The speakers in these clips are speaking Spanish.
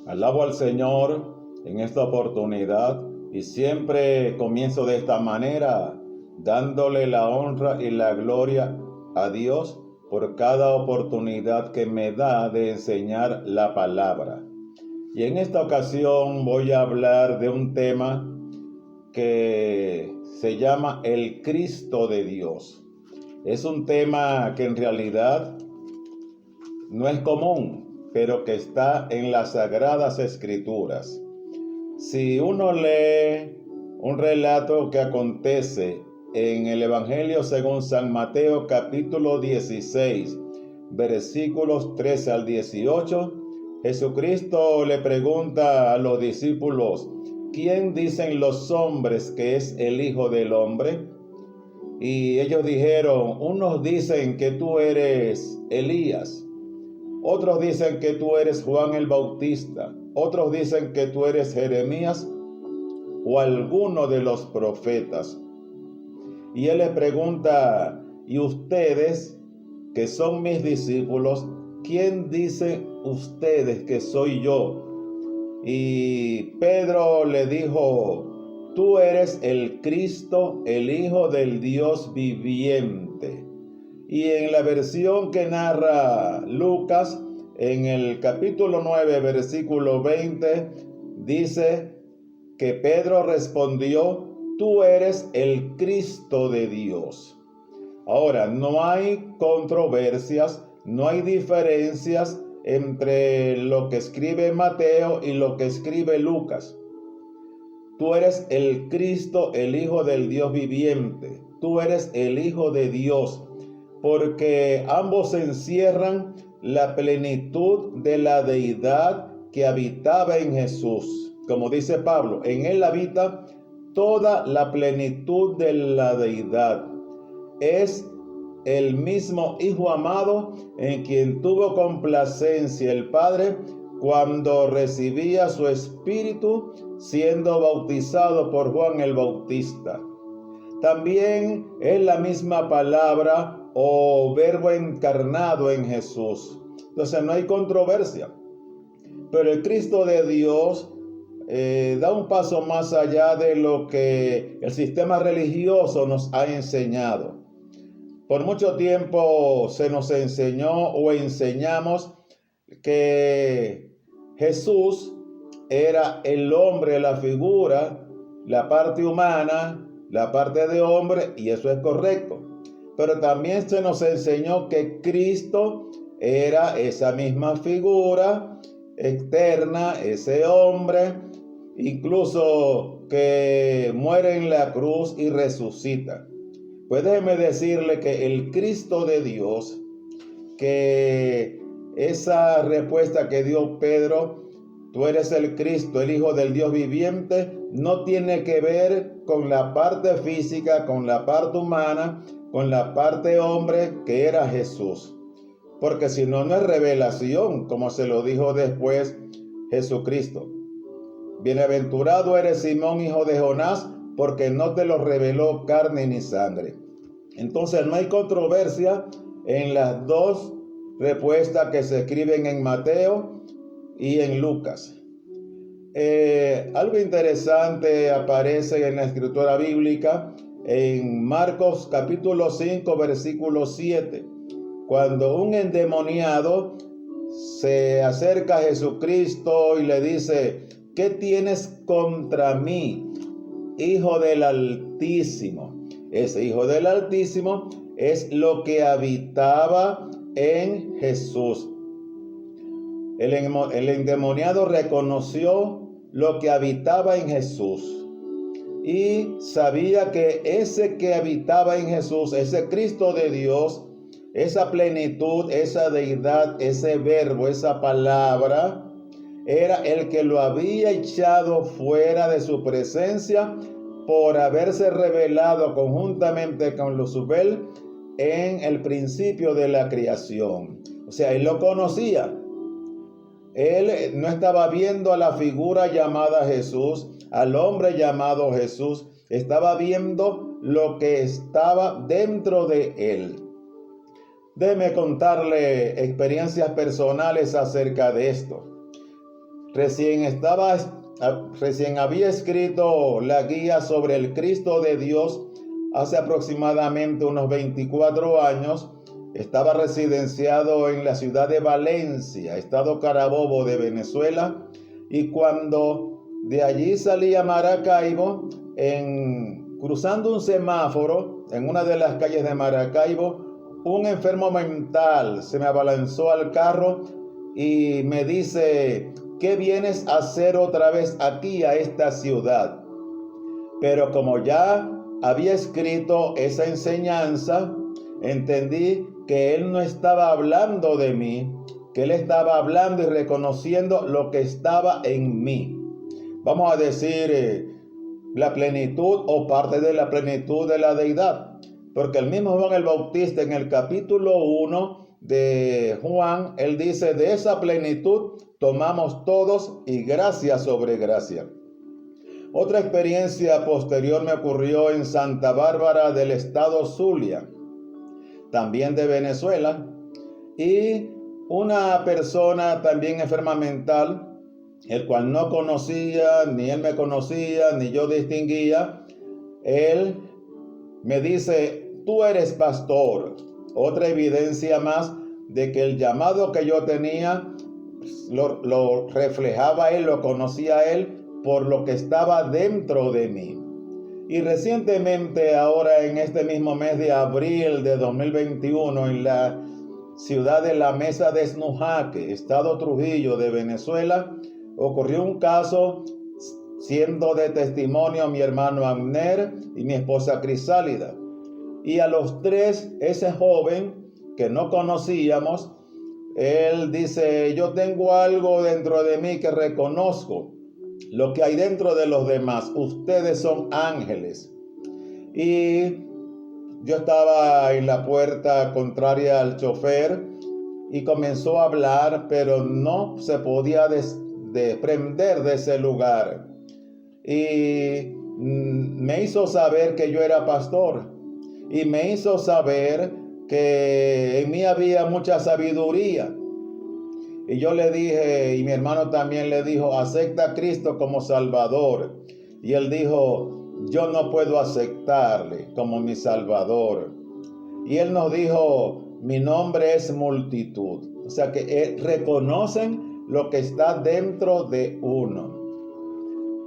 Alabo al Señor en esta oportunidad y siempre comienzo de esta manera, dándole la honra y la gloria a Dios por cada oportunidad que me da de enseñar la palabra. Y en esta ocasión voy a hablar de un tema que se llama el Cristo de Dios. Es un tema que en realidad no es común, pero que está en las Sagradas Escrituras. Si uno lee un relato que acontece en el Evangelio según San Mateo capítulo 16, versículos 13 al 18, Jesucristo le pregunta a los discípulos: ¿quién dicen los hombres que es el Hijo del Hombre? Y ellos dijeron: unos dicen que tú eres Elías, otros dicen que tú eres Juan el Bautista, otros dicen que tú eres Jeremías o alguno de los profetas. Y él les pregunta: ¿y ustedes, que son mis discípulos, quién dicen ustedes que soy yo? Y Pedro le dijo: tú eres el Cristo, el Hijo del Dios viviente. Y en la versión que narra Lucas, en el capítulo 9, versículo 20, dice que Pedro respondió: tú eres el Cristo de Dios. Ahora, no hay controversias, no hay diferencias entre lo que escribe Mateo y lo que escribe Lucas. Tú eres el Cristo, el Hijo del Dios viviente. Tú eres el Hijo de Dios, porque ambos encierran la plenitud de la deidad que habitaba en Jesús. Como dice Pablo, en él habita toda la plenitud de la deidad. Es el mismo Hijo amado en quien tuvo complacencia el Padre cuando recibía su Espíritu siendo bautizado por Juan el Bautista. También es la misma palabra o verbo encarnado en Jesús. Entonces no hay controversia. Pero el Cristo de Dios da un paso más allá de lo que el sistema religioso nos ha enseñado. Por mucho tiempo se nos enseñó o enseñamos que Jesús era el hombre, la figura, la parte humana, la parte de hombre, y eso es correcto. Pero también se nos enseñó que Cristo era esa misma figura externa, ese hombre, incluso que muere en la cruz y resucita. Pues déjeme decirle que el Cristo de Dios, que esa respuesta que dio Pedro, tú eres el Cristo, el Hijo del Dios viviente, no tiene que ver con la parte física, con la parte humana, con la parte hombre que era Jesús. Porque si no, no es revelación, como se lo dijo después Jesucristo. Bienaventurado eres Simón, hijo de Jonás, porque no te lo reveló carne ni sangre. Entonces no hay controversia en las dos respuestas que se escriben en Mateo y en Lucas. Algo interesante aparece en la escritura bíblica en Marcos capítulo 5 versículo 7, cuando un endemoniado se acerca a Jesucristo y le dice: ¿qué tienes contra mí, Hijo del Altísimo? Ese Hijo del Altísimo es lo que habitaba en Jesús. El endemoniado reconoció lo que habitaba en Jesús y sabía que ese que habitaba en Jesús, ese Cristo de Dios, esa plenitud, esa deidad, ese verbo, esa palabra, era el que lo había echado fuera de su presencia por haberse revelado conjuntamente con Luzbel en el principio de la creación. O sea, él lo conocía. Él no estaba viendo a la figura llamada Jesús, al hombre llamado Jesús, estaba viendo lo que estaba dentro de él. Déjeme contarle experiencias personales acerca de esto. recién había escrito la guía sobre el Cristo de Dios hace aproximadamente unos 24 años. Estaba residenciado en la ciudad de Valencia, estado Carabobo de Venezuela, y cuando de allí salí a Maracaibo, cruzando un semáforo en una de las calles de Maracaibo, un enfermo mental se me abalanzó al carro y me dice: ¿qué vienes a hacer otra vez aquí a esta ciudad? Pero como ya había escrito esa enseñanza, entendí que él no estaba hablando de mí, que él estaba hablando y reconociendo lo que estaba en mí. Vamos a decir, la plenitud o parte de la plenitud de la deidad. Porque el mismo Juan el Bautista, en el capítulo 1 de Juan, él dice: de esa plenitud tomamos todos, y gracia sobre gracia. Otra experiencia posterior me ocurrió en Santa Bárbara del estado Zulia, también de Venezuela, y una persona también enferma mental, el cual no conocía, ni él me conocía, ni yo distinguía. Él me dice: tú eres pastor. Otra evidencia más de que el llamado que yo tenía lo reflejaba él, lo conocía él por lo que estaba dentro de mí. Y recientemente, ahora en este mismo mes de abril de 2021, en la ciudad de La Mesa de Esnujaque, estado Trujillo de Venezuela, ocurrió un caso siendo de testimonio mi hermano Abner y mi esposa Crisálida. Y a los tres, ese joven que no conocíamos, él dice: yo tengo algo dentro de mí que reconozco lo que hay dentro de los demás. Ustedes son ángeles. Y yo estaba en la puerta contraria al chofer y comenzó a hablar, pero no se podía desprender de ese lugar. Y me hizo saber que yo era pastor, y me hizo saber que en mí había mucha sabiduría. Y yo le dije, y mi hermano también le dijo: acepta a Cristo como Salvador. Y él dijo: yo no puedo aceptarle como mi Salvador. Y él nos dijo: mi nombre es multitud. O sea que reconocen lo que está dentro de uno.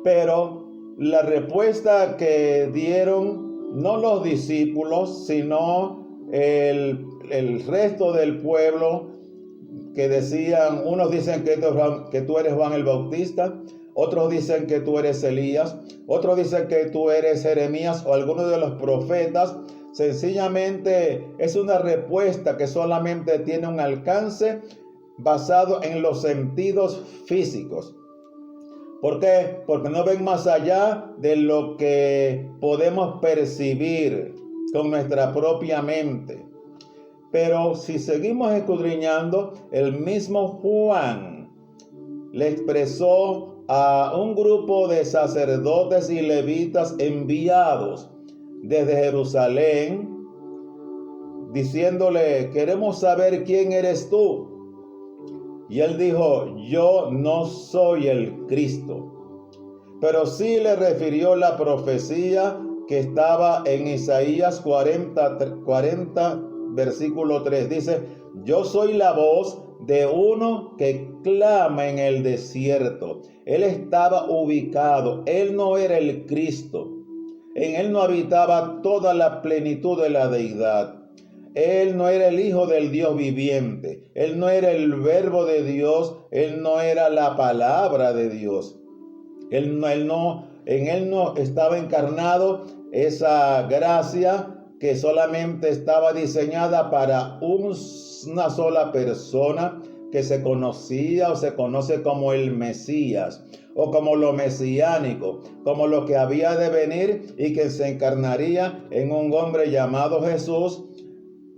Pero la respuesta que dieron no los discípulos, sino el resto del pueblo, que decían, unos dicen que tú eres Juan el Bautista, otros dicen que tú eres Elías, otros dicen que tú eres Jeremías o alguno de los profetas. Sencillamente es una respuesta que solamente tiene un alcance basado en los sentidos físicos. ¿Por qué? Porque no ven más allá de lo que podemos percibir con nuestra propia mente. Pero si seguimos escudriñando, el mismo Juan le expresó a un grupo de sacerdotes y levitas enviados desde Jerusalén, diciéndole: queremos saber quién eres tú. Y él dijo: yo no soy el Cristo. Pero sí le refirió la profecía que estaba en Isaías 40 versículo 3. Dice: yo soy la voz de uno que clama en el desierto. Él estaba ubicado, él no era el Cristo. En él no habitaba toda la plenitud de la deidad. Él no era el Hijo del Dios viviente. Él no era el Verbo de Dios. Él no era la palabra de Dios. En él no estaba encarnado esa gracia que solamente estaba diseñada para una sola persona, que se conocía o se conoce como el Mesías, o como lo mesiánico, como lo que había de venir y que se encarnaría en un hombre llamado Jesús,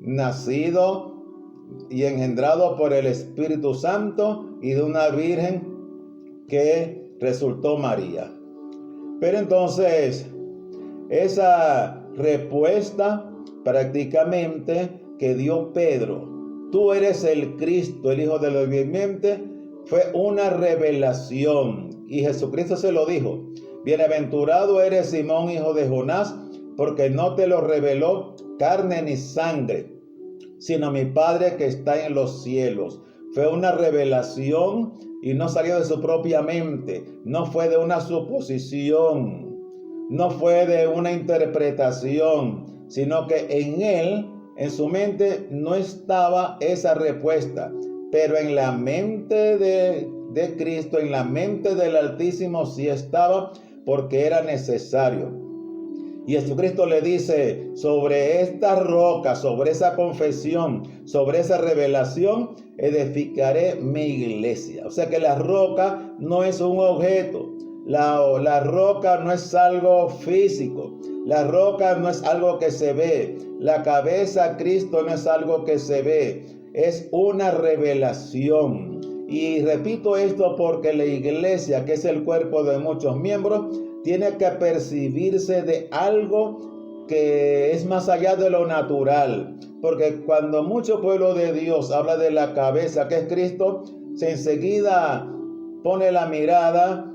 nacido y engendrado por el Espíritu Santo y de una virgen que resultó María. Pero entonces, esa respuesta prácticamente que dio Pedro: tú eres el Cristo, el Hijo del Dios viviente, fue una revelación. Y Jesucristo se lo dijo: bienaventurado eres Simón, hijo de Jonás, porque no te lo reveló carne ni sangre, sino mi Padre que está en los cielos. Fue una revelación y no salió de su propia mente, no fue de una suposición, no fue de una interpretación, sino que en él, en su mente, no estaba esa respuesta, pero en la mente de Cristo, en la mente del Altísimo sí estaba, porque era necesario. Y Jesucristo le dice: sobre esta roca, sobre esa confesión, sobre esa revelación, edificaré mi iglesia. O sea que la roca no es un objeto. La roca no es algo físico. La roca no es algo que se ve. La cabeza, Cristo, no es algo que se ve. Es una revelación. Y repito esto porque la iglesia, que es el cuerpo de muchos miembros, tiene que percibirse de algo que es más allá de lo natural. Porque cuando mucho pueblo de Dios habla de la cabeza, que es Cristo, se enseguida pone la mirada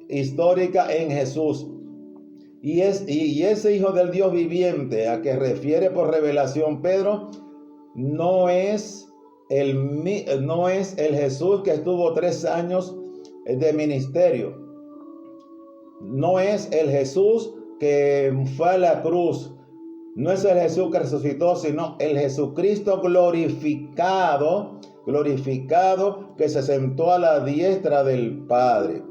histórica en Jesús. Y ese Hijo del Dios viviente a que refiere por revelación Pedro, no es el Jesús que estuvo 3 años de ministerio. No es el Jesús que fue a la cruz. No es el Jesús que resucitó, sino el Jesucristo glorificado, que se sentó a la diestra del Padre.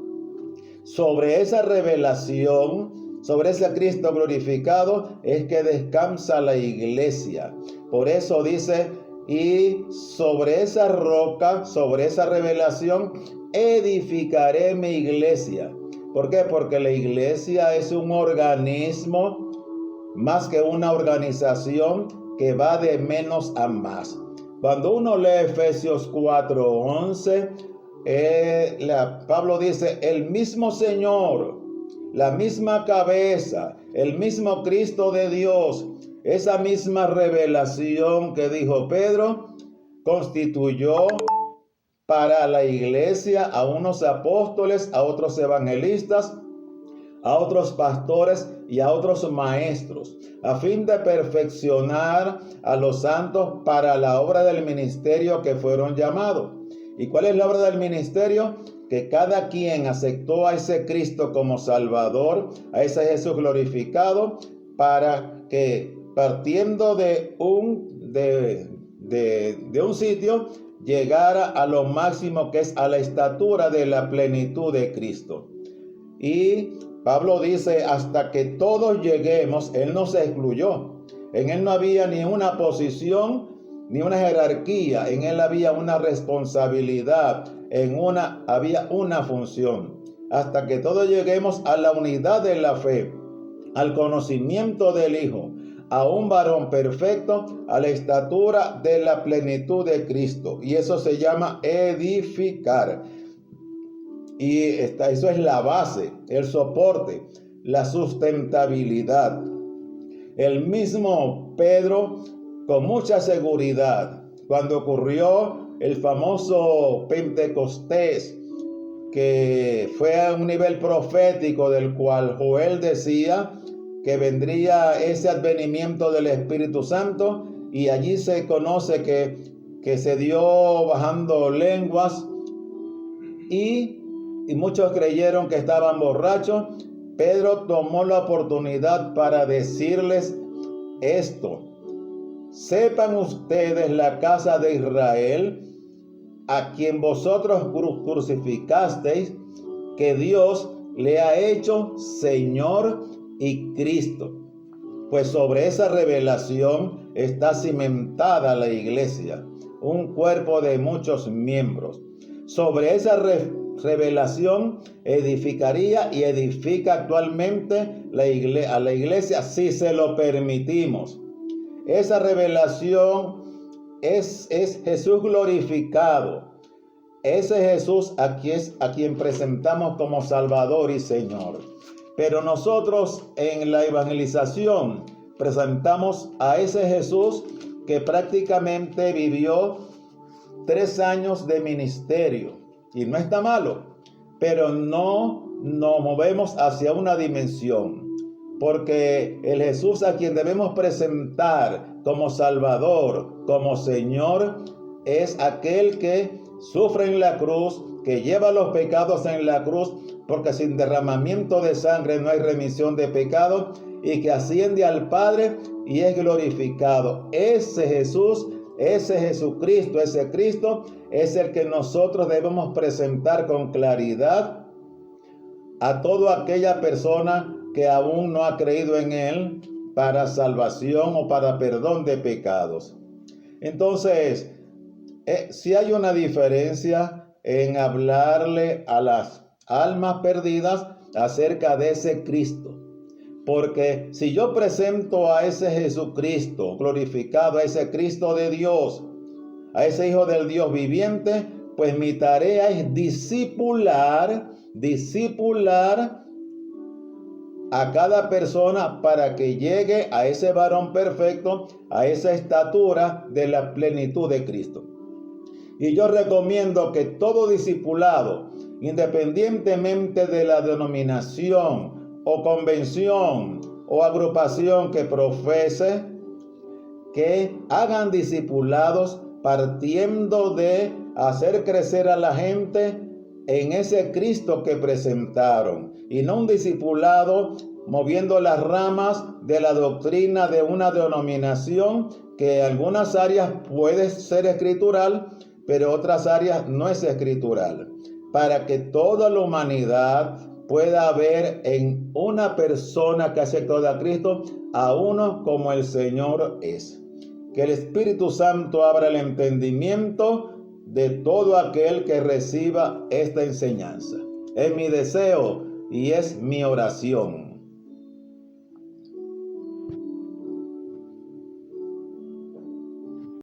Sobre esa revelación, sobre ese Cristo glorificado, es que descansa la iglesia. Por eso dice: y sobre esa roca, sobre esa revelación, edificaré mi iglesia. ¿Por qué? Porque la iglesia es un organismo más que una organización que va de menos a más. Cuando uno lee Efesios 4:11, Pablo dice: el mismo Señor, la misma cabeza, el mismo Cristo de Dios, esa misma revelación que dijo Pedro, constituyó para la iglesia a unos apóstoles, a otros evangelistas, a otros pastores y a otros maestros, a fin de perfeccionar a los santos para la obra del ministerio que fueron llamados. ¿Y cuál es la obra del ministerio? Que cada quien aceptó a ese Cristo como Salvador, a ese Jesús glorificado, para que partiendo de un sitio, llegara a lo máximo, que es a la estatura de la plenitud de Cristo. Y Pablo dice: hasta que todos lleguemos. Él no se excluyó. En él no había ni una posición ni una jerarquía. En él había una responsabilidad. Había una función. Hasta que todos lleguemos a la unidad de la fe, al conocimiento del Hijo, a un varón perfecto, a la estatura de la plenitud de Cristo. Y eso se llama edificar. Y eso es la base, el soporte, la sustentabilidad. El mismo Pedro, con mucha seguridad, cuando ocurrió el famoso Pentecostés, que fue a un nivel profético del cual Joel decía que vendría ese advenimiento del Espíritu Santo, y allí se conoce que se dio bajando lenguas y muchos creyeron que estaban borrachos. Pedro tomó la oportunidad para decirles esto: sepan ustedes, la casa de Israel, a quien vosotros crucificasteis, que Dios le ha hecho Señor y Cristo. Pues sobre esa revelación está cimentada la iglesia, un cuerpo de muchos miembros. Sobre esa revelación edificaría y edifica actualmente a la iglesia, si se lo permitimos. Esa revelación es Jesús glorificado. Ese Jesús a quien presentamos como Salvador y Señor. Pero nosotros en la evangelización presentamos a ese Jesús que prácticamente vivió 3 años de ministerio. y no está malo, pero no nos movemos hacia una dimensión, porque el Jesús a quien debemos presentar como Salvador, como Señor, es aquel que sufre en la cruz, que lleva los pecados en la cruz, porque sin derramamiento de sangre no hay remisión de pecado, y que asciende al Padre y es glorificado. Ese Jesús, ese Jesucristo, ese Cristo es el que nosotros debemos presentar con claridad a toda aquella persona que aún no ha creído en Él para salvación o para perdón de pecados. Entonces, si hay una diferencia en hablarle a las almas perdidas acerca de ese Cristo. Porque si yo presento a ese Jesucristo glorificado, a ese Cristo de Dios, a ese Hijo del Dios viviente, pues mi tarea es discipular a cada persona para que llegue a ese varón perfecto, a esa estatura de la plenitud de Cristo. Y yo recomiendo que todo discipulado, independientemente de la denominación o convención o agrupación que profese, que hagan discipulados partiendo de hacer crecer a la gente en ese Cristo que presentaron, y no un discipulado moviendo las ramas de la doctrina de una denominación que en algunas áreas puede ser escritural, pero otras áreas no es escritural, para que toda la humanidad pueda ver en una persona que aceptó a Cristo a uno como el Señor es. Que el Espíritu Santo abra el entendimiento de todo aquel que reciba esta enseñanza. Es mi deseo y es mi oración.